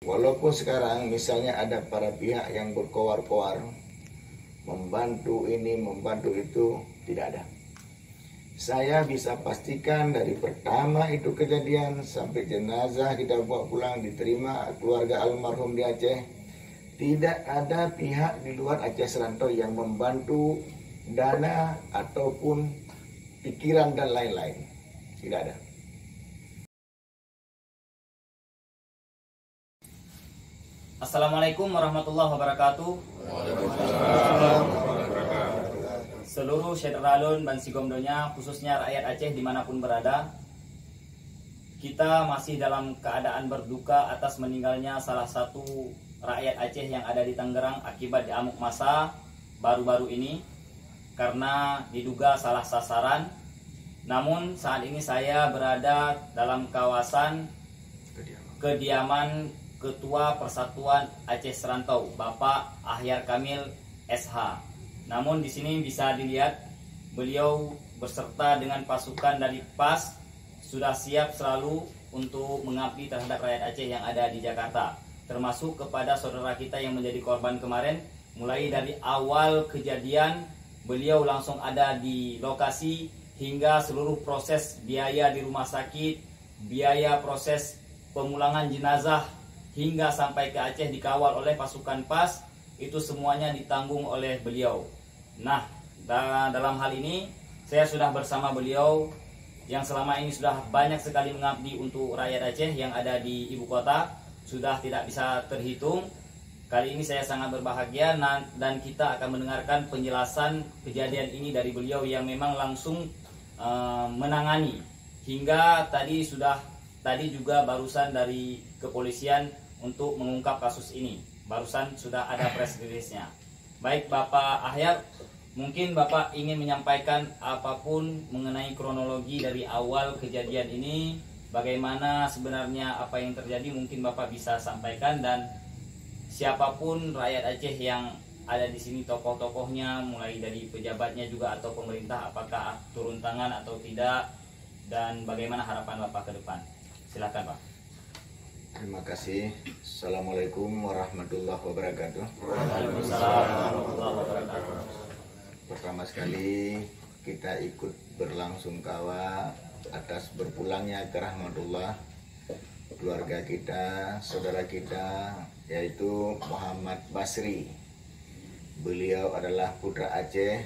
Walaupun sekarang misalnya ada para pihak yang berkoar-koar, membantu ini, membantu itu, tidak ada. Saya bisa pastikan dari pertama itu kejadian sampai jenazah kita bawa pulang diterima keluarga almarhum di Aceh, tidak ada pihak di luar Aceh Serantau yang membantu dana ataupun pikiran dan lain-lain. Tidak ada. Assalamualaikum warahmatullahi wabarakatuh. Seluruh Syederalun Bansigomdonya, khususnya rakyat Aceh dimanapun berada, kita masih dalam keadaan berduka atas meninggalnya salah satu rakyat Aceh yang ada di Tangerang akibat diamuk massa baru-baru ini karena diduga salah sasaran. Namun saat ini saya berada dalam kawasan kediaman Ketua Persatuan Aceh Serantau, Bapak Ahyar Kamil SH. Namun di sini bisa dilihat beliau beserta dengan pasukan dari PAS sudah siap selalu untuk mengabdi terhadap rakyat Aceh yang ada di Jakarta, termasuk kepada saudara kita yang menjadi korban kemarin. Mulai dari awal kejadian beliau langsung ada di lokasi hingga seluruh proses biaya di rumah sakit, biaya proses pemulangan jenazah hingga sampai ke Aceh dikawal oleh pasukan PAS, itu semuanya ditanggung oleh beliau. Nah, dalam hal ini saya sudah bersama beliau yang selama ini sudah banyak sekali mengabdi untuk rakyat Aceh yang ada di ibu kota, sudah tidak bisa terhitung. Kali ini saya sangat berbahagia dan kita akan mendengarkan penjelasan kejadian ini dari beliau yang memang langsung menangani. Hingga tadi juga barusan dari kepolisian untuk mengungkap kasus ini. Barusan sudah ada press release-nya. Baik Bapak Ahyar, mungkin Bapak ingin menyampaikan apapun mengenai kronologi dari awal kejadian ini, bagaimana sebenarnya apa yang terjadi, mungkin Bapak bisa sampaikan. Dan siapapun rakyat Aceh yang ada di sini, tokoh-tokohnya mulai dari pejabatnya juga atau pemerintah, apakah turun tangan atau tidak, dan bagaimana harapan Bapak ke depan. Silakan Pak. Terima kasih. Assalamualaikum warahmatullahi wabarakatuh. Waalaikumsalam warahmatullahi wabarakatuh. Pertama sekali kita ikut berlangsungkawa atas berpulangnya ke rahmatullah keluarga kita, saudara kita, yaitu Muhammad Basri. Beliau adalah putra Aceh,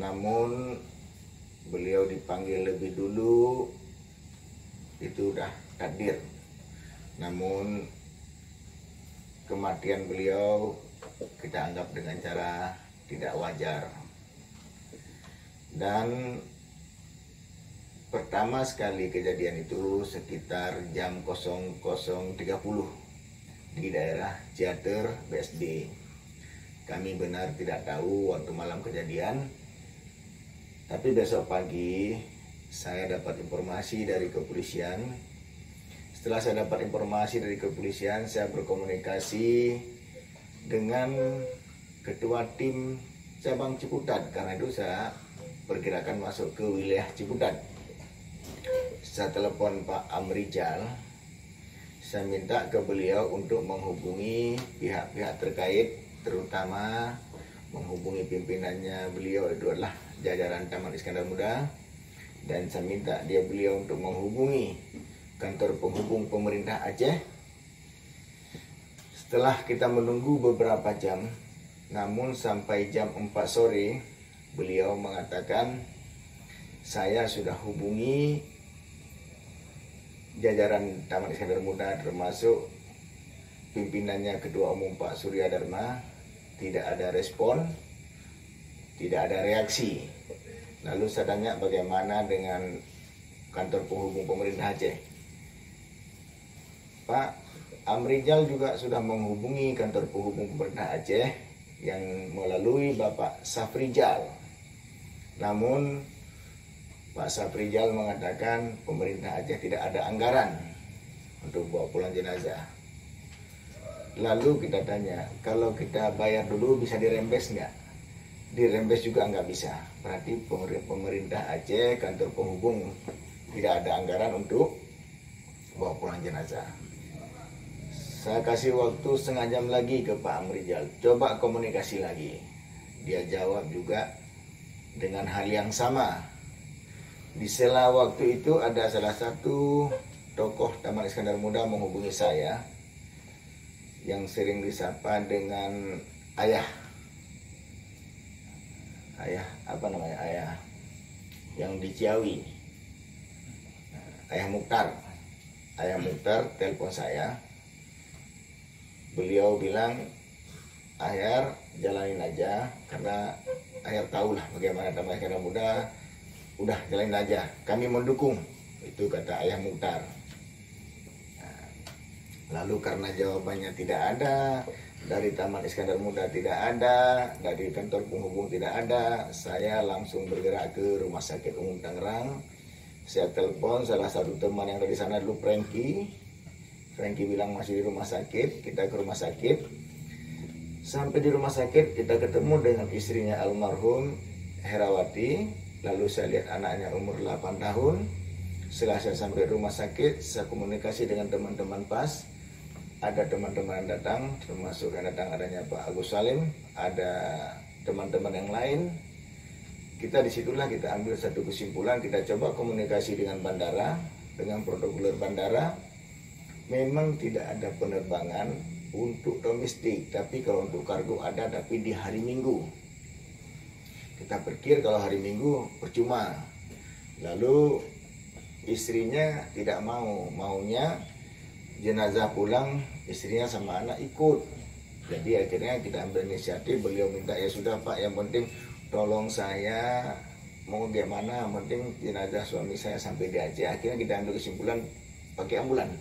namun beliau dipanggil lebih dulu, itu udah takdir. Namun kematian beliau kita anggap dengan cara tidak wajar. Dan pertama sekali kejadian itu sekitar jam 00.30 di daerah Ciater BSD. Kami benar tidak tahu waktu malam kejadian, tapi besok pagi saya dapat informasi dari kepolisian. Setelah saya dapat informasi dari kepolisian, saya berkomunikasi dengan ketua tim cabang Ciputat, karena itu saya perkirakan masuk ke wilayah Ciputat. Saya telepon Pak Amrijal, saya minta ke beliau untuk menghubungi pihak-pihak terkait, terutama menghubungi pimpinannya. Beliau itu adalah jajaran Taman Iskandar Muda, dan saya minta beliau untuk menghubungi kantor penghubung pemerintah Aceh. Setelah kita menunggu beberapa jam, namun sampai jam 4 sore beliau mengatakan, saya sudah hubungi jajaran Taman Iskandar Muda termasuk pimpinannya Ketua Umum Pak Surya Dharma, tidak ada respon, tidak ada reaksi. Lalu saya tanya bagaimana dengan kantor penghubung pemerintah Aceh. Pak Amrijal juga sudah menghubungi kantor penghubung pemerintah Aceh yang melalui Bapak Safrijal. Namun Pak Safrijal mengatakan pemerintah Aceh tidak ada anggaran untuk bawa pulang jenazah. Lalu kita tanya, kalau kita bayar dulu bisa dirembes nggak? Dirembes juga nggak bisa. Berarti pemerintah Aceh, kantor penghubung tidak ada anggaran untuk bawa pulang jenazah. Saya kasih waktu setengah jam lagi ke Pak Amrijal, coba komunikasi lagi. Dia jawab juga dengan hal yang sama. Di sela waktu itu ada salah satu tokoh Taman Iskandar Muda menghubungi saya yang sering disapa dengan ayah apa namanya, ayah yang di Ciawi, Ayah Mukhtar telepon saya. Beliau bilang, Ayar jalanin aja, karena Ayar tahu lah bagaimana Taman Iskandar Muda, udah jalanin aja, kami mendukung, itu kata Ayah Mukhtar. Lalu karena jawabannya tidak ada, dari Taman Iskandar Muda tidak ada, dari kantor penghubung tidak ada, saya langsung bergerak ke Rumah Sakit Umum Tangerang. Saya telepon salah satu teman yang dari sana dulu, Franky bilang masih di rumah sakit, kita ke rumah sakit. Sampai di rumah sakit kita ketemu dengan istrinya almarhum Herawati. Lalu saya lihat anaknya umur 8 tahun. Setelah saya sampai rumah sakit, saya komunikasi dengan teman-teman PAS. Ada teman-teman yang datang, termasuk yang datang adanya Pak Agus Salim, ada teman-teman yang lain. Disitulah kita ambil satu kesimpulan, kita coba komunikasi dengan bandara, dengan protokoler bandara. Memang tidak ada penerbangan untuk domestik, tapi kalau untuk kargo ada, tapi di hari Minggu. Kita pikir kalau hari Minggu percuma. Lalu istrinya tidak maunya jenazah pulang, istrinya sama anak ikut. Jadi akhirnya kita ambil inisiatif, beliau minta, ya sudah Pak, yang penting tolong saya, mau gimana, yang penting jenazah suami saya sampai di Aceh. Akhirnya kita ambil kesimpulan pakai ambulan.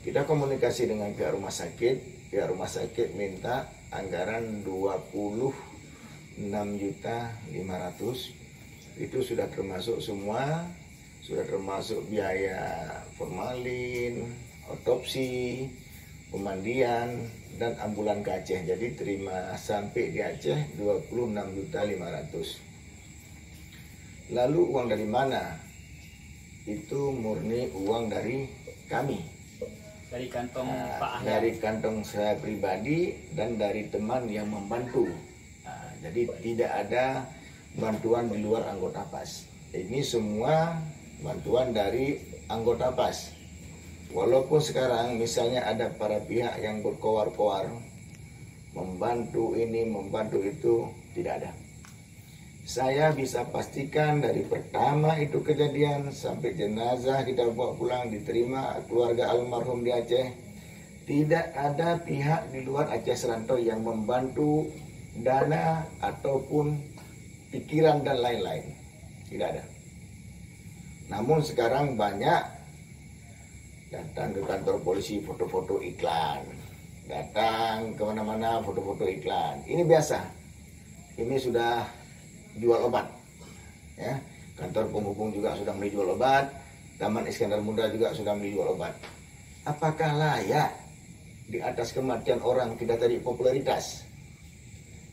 Kita komunikasi dengan pihak rumah sakit minta anggaran 26.500.000. Itu sudah termasuk semua, sudah termasuk biaya formalin, otopsi, pemandian, dan ambulan ke Aceh. Jadi terima sampai di Aceh 26.500.000. Lalu uang dari mana? Itu murni uang dari kami. Dari kantong Pak Ahyar. Dari kantong saya pribadi dan dari teman yang membantu. Jadi tidak ada bantuan di luar anggota PAS. Ini semua bantuan dari anggota PAS. Walaupun sekarang misalnya ada para pihak yang berkoar-koar, membantu ini, membantu itu, tidak ada. Saya bisa pastikan dari pertama itu kejadian sampai jenazah kita bawa pulang, diterima keluarga almarhum di Aceh, tidak ada pihak di luar Aceh Seranto yang membantu dana ataupun pikiran dan lain-lain. Tidak ada. Namun sekarang banyak datang ke kantor polisi foto-foto iklan, datang kemana-mana foto-foto iklan. Ini biasa. Ini sudah jual obat, ya. Kantor penghubung juga sudah menjual obat, Taman Iskandar Muda juga sudah menjual obat. Apakah layak di atas kematian orang kita cari popularitas?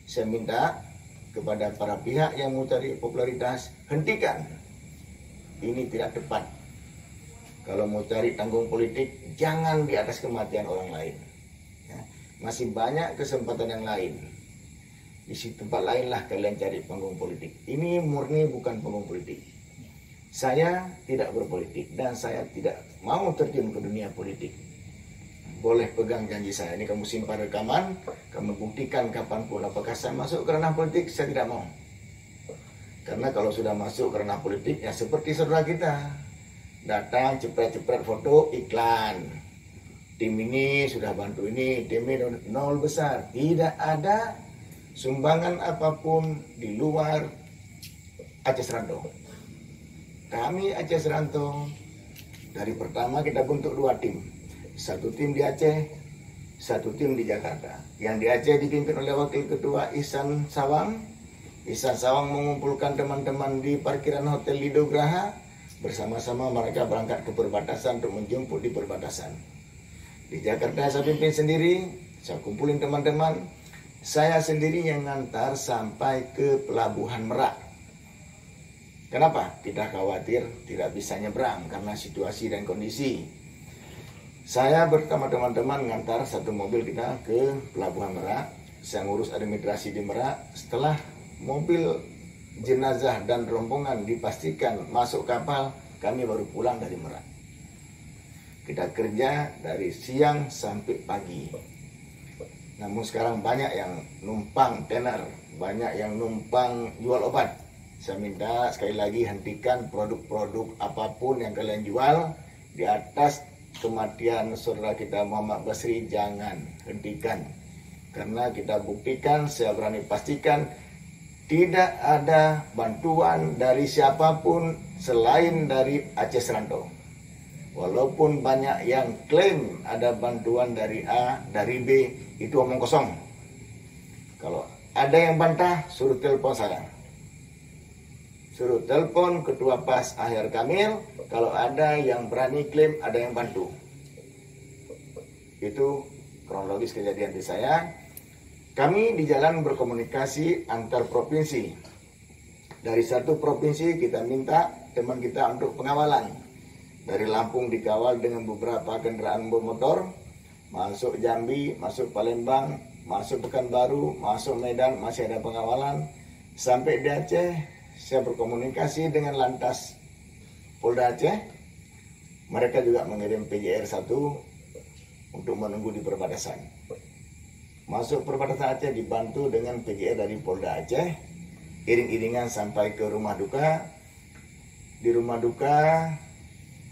Saya minta kepada para pihak yang mau cari popularitas, hentikan. Ini tidak tepat. Kalau mau cari tanggung politik, jangan di atas kematian orang lain, ya. Masih banyak kesempatan yang lain. Di tempat lain lah kalian cari panggung politik. Ini murni bukan panggung politik. Saya tidak berpolitik dan saya tidak mau terjun ke dunia politik. Boleh pegang janji saya. Ini kamu simpan rekaman, kamu buktikan kapanpun. Apakah saya masuk ke ranah politik? Saya tidak mau. Karena kalau sudah masuk ke ranah politik, ya seperti saudara kita. Datang, cepret-cepret foto, iklan. Tim ini sudah bantu ini, tim ini nol besar. Tidak ada sumbangan apapun di luar Aceh Seranto. Kami Aceh Seranto dari pertama kita bentuk 2 tim. Satu tim di Aceh, satu tim di Jakarta. Yang di Aceh dipimpin oleh Wakil Ketua Ihsan Sawang. Ihsan Sawang mengumpulkan teman-teman di parkiran Hotel Lido Graha. Bersama-sama mereka berangkat ke perbatasan untuk menjemput di perbatasan. Di Jakarta saya pimpin sendiri, saya kumpulin teman-teman. Saya sendiri yang ngantar sampai ke Pelabuhan Merak. Kenapa? Tidak khawatir tidak bisa nyebrang karena situasi dan kondisi. Saya bersama teman-teman ngantar satu mobil kita ke Pelabuhan Merak. Saya ngurus administrasi di Merak. Setelah mobil jenazah dan rombongan dipastikan masuk kapal, kami baru pulang dari Merak. Kita kerja dari siang sampai pagi. Namun sekarang banyak yang numpang tenar, banyak yang numpang jual obat. Saya minta sekali lagi hentikan produk-produk apapun yang kalian jual di atas kematian saudara kita Muhammad Basri, jangan hentikan. Karena kita buktikan, saya berani pastikan tidak ada bantuan dari siapapun selain dari Aceh Seranto. Walaupun banyak yang klaim ada bantuan dari A, dari B, itu omong kosong. Kalau ada yang bantah, suruh telepon saya. Suruh telepon Ketua PAS Ahyar Kamil, kalau ada yang berani klaim ada yang bantu. Itu kronologis kejadian di saya. Kami di jalan berkomunikasi antar provinsi. Dari satu provinsi kita minta teman kita untuk pengawalan. Dari Lampung dikawal dengan beberapa kendaraan bermotor, masuk Jambi, masuk Palembang, masuk Pekanbaru, masuk Medan, masih ada pengawalan. Sampai di Aceh, saya berkomunikasi dengan Lantas Polda Aceh. Mereka juga mengirim PJR 1 untuk menunggu di perbatasan. Masuk perbatasan Aceh dibantu dengan PJR dari Polda Aceh. Iring-iringan sampai ke rumah duka. Di rumah duka,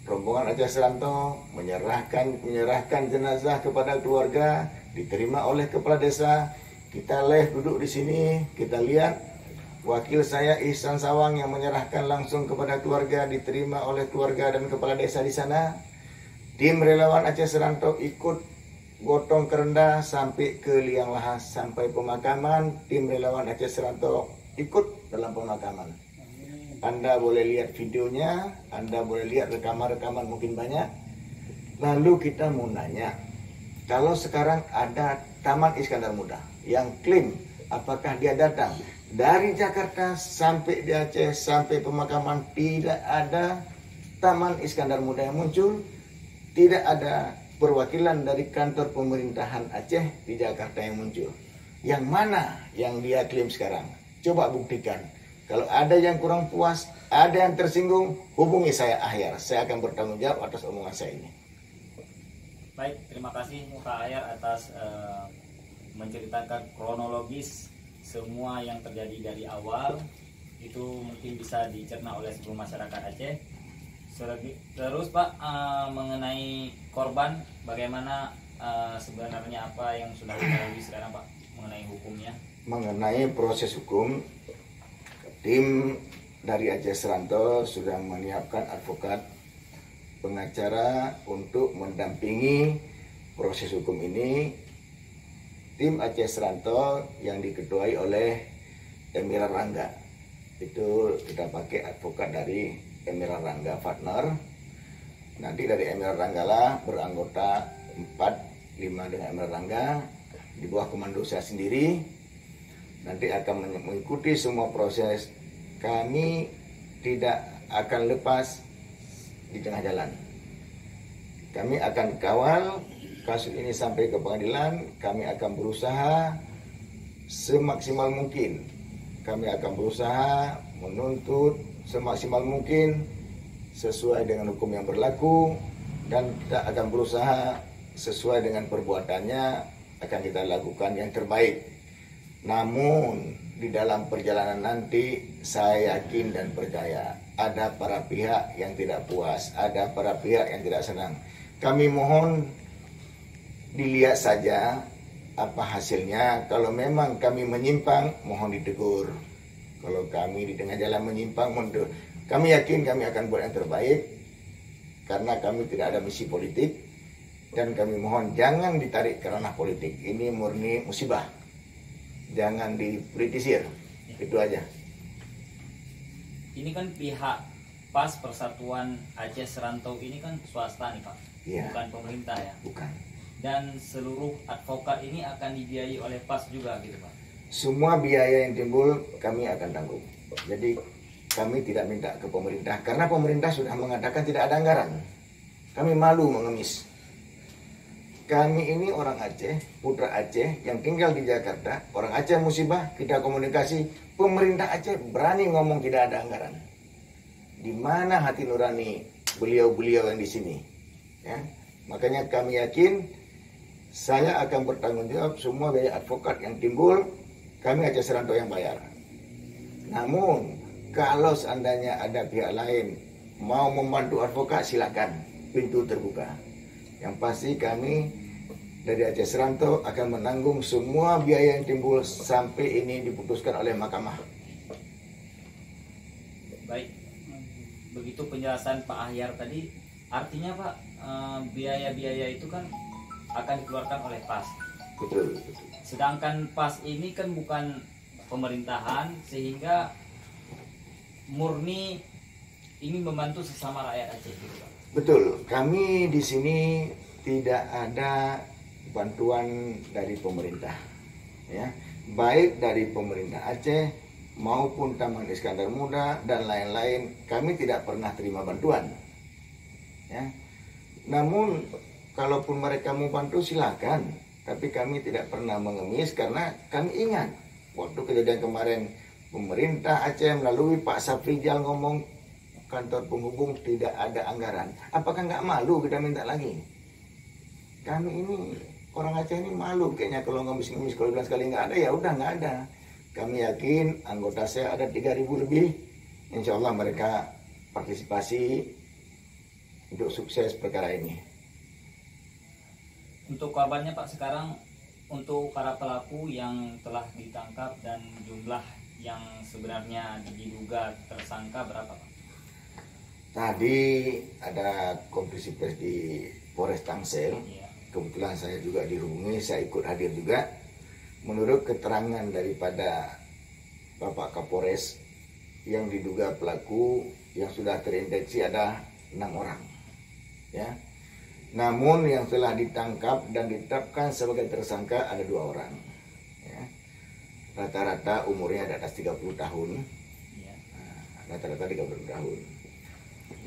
rombongan Aceh Seranto menyerahkan jenazah kepada keluarga, diterima oleh kepala desa. Kita duduk di sini, kita lihat wakil saya Ihsan Sawang yang menyerahkan langsung kepada keluarga, diterima oleh keluarga dan kepala desa di sana. Tim relawan Aceh Seranto ikut gotong kerendah sampai ke Liang Lahat, sampai pemakaman. Tim relawan Aceh Seranto ikut dalam pemakaman. Anda boleh lihat videonya, Anda boleh lihat rekaman-rekaman mungkin banyak. Lalu kita mau nanya, kalau sekarang ada Taman Iskandar Muda yang klaim apakah dia datang dari Jakarta sampai di Aceh sampai pemakaman, tidak ada Taman Iskandar Muda yang muncul, tidak ada perwakilan dari kantor pemerintahan Aceh di Jakarta yang muncul. Yang mana yang dia klaim sekarang? Coba buktikan. Kalau ada yang kurang puas, ada yang tersinggung, hubungi saya Ahyar. Saya akan bertanggung jawab atas omongan saya ini. Baik, terima kasih Pak Ahyar atas menceritakan kronologis semua yang terjadi dari awal. Itu mungkin bisa dicerna oleh seluruh masyarakat Aceh. Terus Pak, mengenai korban, bagaimana sebenarnya apa yang sudah diketahui sekarang Pak mengenai hukumnya? Mengenai proses hukum, tim dari Aceh Seranto sudah menyiapkan advokat pengacara untuk mendampingi proses hukum ini. Tim Aceh Seranto yang diketuai oleh Emiral Rangga, itu kita pakai advokat dari Emiral Rangga partner. Nanti dari Emiral Rangga lah beranggota 4-5 dengan Emiral Rangga di bawah komando saya sendiri. Nanti akan mengikuti semua proses. Kami tidak akan lepas di tengah jalan. Kami akan kawal kasus ini sampai ke pengadilan. Kami akan berusaha semaksimal mungkin. Kami akan berusaha menuntut semaksimal mungkin sesuai dengan hukum yang berlaku, dan kita akan berusaha sesuai dengan perbuatannya akan kita lakukan yang terbaik. Namun di dalam perjalanan nanti saya yakin dan percaya ada para pihak yang tidak puas, ada para pihak yang tidak senang. Kami mohon dilihat saja apa hasilnya. Kalau memang kami menyimpang, mohon ditegur. Kalau kami di tengah jalan menyimpang, kami yakin kami akan buat yang terbaik, karena kami tidak ada misi politik. Dan kami mohon jangan ditarik ke ranah politik. Ini murni musibah, jangan dipolitisir. Itu aja. Ini kan pihak PAS Persatuan Aceh Seranto ini kan swasta nih Pak, ya, bukan pemerintah ya? Bukan. Dan seluruh advokat ini akan dibiayai oleh PAS juga gitu Pak? Semua biaya yang timbul kami akan tanggung. Jadi kami tidak minta ke pemerintah, karena pemerintah sudah mengatakan tidak ada anggaran. Kami malu mengemis. kami ini orang Aceh, putra Aceh yang tinggal di Jakarta, orang Aceh musibah, kita komunikasi, pemerintah Aceh berani ngomong tidak ada anggaran. Di mana hati nurani beliau-beliau yang di sini? Ya. Makanya kami yakin saya akan bertanggung jawab semua biaya advokat yang timbul, kami Aceh Serantau yang bayar. Namun kalau seandainya ada pihak lain mau membantu advokat, silakan, pintu terbuka. Yang pasti kami dari Aceh Serantau akan menanggung semua biaya yang timbul sampai ini diputuskan oleh mahkamah. Baik, begitu penjelasan Pak Ahyar tadi, artinya Pak, biaya-biaya itu kan akan dikeluarkan oleh PAS. Betul. Sedangkan PAS ini kan bukan pemerintahan, sehingga murni ingin membantu sesama rakyat Aceh, gitu Pak. Betul, kami di sini tidak ada bantuan dari pemerintah, ya, baik dari pemerintah Aceh maupun Taman Iskandar Muda dan lain-lain, kami tidak pernah terima bantuan, ya. Namun kalaupun mereka mau bantu silakan, tapi kami tidak pernah mengemis karena kami ingat waktu kejadian kemarin pemerintah Aceh melalui Pak Saprijal ngomong kantor penghubung tidak ada anggaran. Apakah nggak malu kita minta lagi? Kami ini orang Aceh ini malu kayaknya kalau ngemis-ngemis, kalau bilang sekali nggak ada ya udah nggak ada. Kami yakin anggota saya ada 3.000 lebih. Insya Allah mereka partisipasi untuk sukses perkara ini. Untuk kabarnya Pak, sekarang untuk para pelaku yang telah ditangkap dan jumlah yang sebenarnya diduga tersangka berapa Pak? Tadi ada konferensi pers di Polres Tangsel. Ya. Kebetulan saya juga dihubungi, saya ikut hadir juga. Menurut keterangan daripada Bapak Kapolres, yang diduga pelaku yang sudah terindeksi ada 6 orang. Ya. Namun yang telah ditangkap dan ditetapkan sebagai tersangka ada 2 orang. Ya. Rata-rata umurnya di atas 30 tahun. Ya. Rata-rata 30 tahun.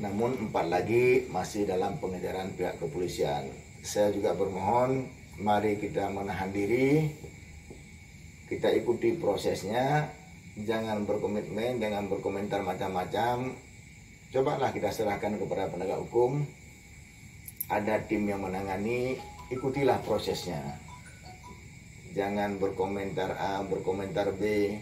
Namun 4 lagi masih dalam pengejaran pihak kepolisian. Saya juga bermohon, mari kita menahan diri, kita ikuti prosesnya, jangan berkomitmen, jangan berkomentar macam-macam. Cobalah kita serahkan kepada penegak hukum. Ada tim yang menangani, ikutilah prosesnya. Jangan berkomentar A, berkomentar B.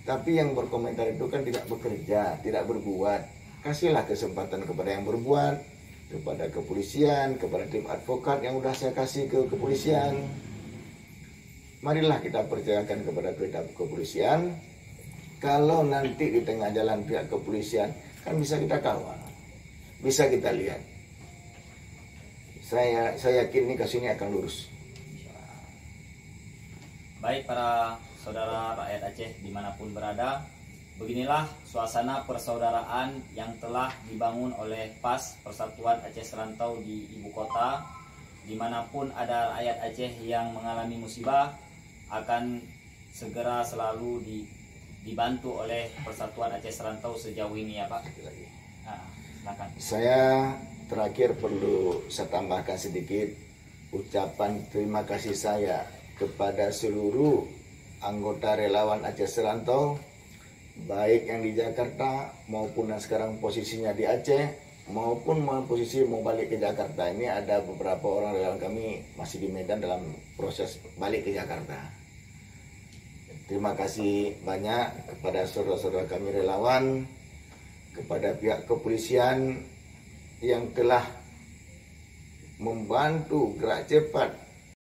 Tapi yang berkomentar itu kan tidak bekerja, tidak berbuat. Kasihlah kesempatan kepada yang berbuat, kepada kepolisian, kepada tim advokat yang udah saya kasih ke kepolisian. Marilah kita percayakan kepada pihak kepolisian. Kalau nanti di tengah jalan pihak kepolisian, kan bisa kita kawal, bisa kita lihat. Saya yakin ini kasus ini akan lurus. Baik para saudara rakyat Aceh dimanapun berada, beginilah suasana persaudaraan yang telah dibangun oleh PAS, Persatuan Aceh Serantau di ibu kota. Dimanapun ada rakyat Aceh yang mengalami musibah, akan segera selalu dibantu oleh Persatuan Aceh Serantau sejauh ini ya Pak. Nah, silakan. Saya terakhir perlu saya tambahkan sedikit ucapan terima kasih saya kepada seluruh anggota relawan Aceh Serantau, baik yang di Jakarta maupun yang sekarang posisinya di Aceh maupun posisi mau balik ke Jakarta. Ini ada beberapa orang relawan kami masih di Medan dalam proses balik ke Jakarta. Terima kasih banyak kepada saudara-saudara kami relawan, kepada pihak kepolisian yang telah membantu gerak cepat